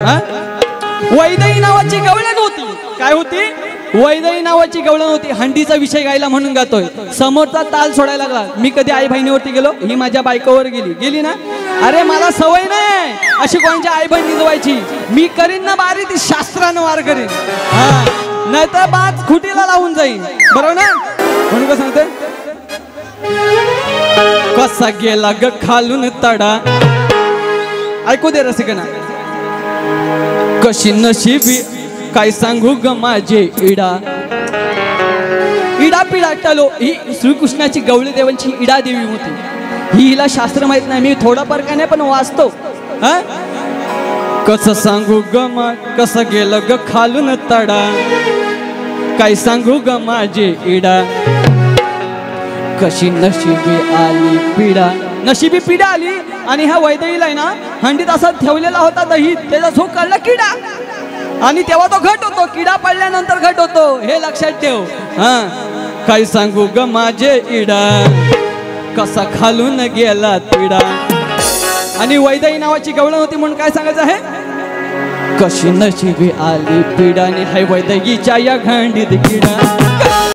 वैदई नावाची गवळण होती. काय होती? वैदई नावाची गवळण होती. हंडीचा विषय गायला म्हणून गातोय. समोरचा ताल सोडायला लागला. मी कधी आई बहिणीवरती गेलो, ही माझ्या बायकोवर गेली ना, अरे मला सवय नाही अशी कोणाच्या आई बहिणी जवायची. मी करीन ना बारी ती शास्त्रानं वार करीन, नाही तर बाज खुटीला लावून जाईन. बरोबर ना? म्हणून का सांगते, कसा गेला ग खालून तडा. ऐकू दे रसिकना. कशी नशिबी काय सांगू ग माझे इडा. इडा पिडा टलो. ही श्रीकृष्णाची गवळी देवांची इडा देवी होती. ही हिला शास्त्र माहित नाही, मी थोडा परकाने पण वाचतो. कसं सांगू ग कसं गेलं ग खालून तडा. काय सांगू ग माझे इडा. कशी नशिबी आली पिढा. नशिबी पिढा आली आणि ह्या वैदईला आहे ना हंडीत असा ठेवलेला होता दही. त्याचा झोक काढला किडा आणि तेव्हा तो घट होतो. किडा पडल्यानंतर घट होतो, हे लक्षात ठेव. काय सांगू ग माझे इडा. कसा खालून गेला पिढा. आणि वैदई नावाची गवळण होती म्हणून काय सांगायचं आहे, कशी नशिबी आली पिढा. आणि हाय वैदईच्या या घंडीत किडा.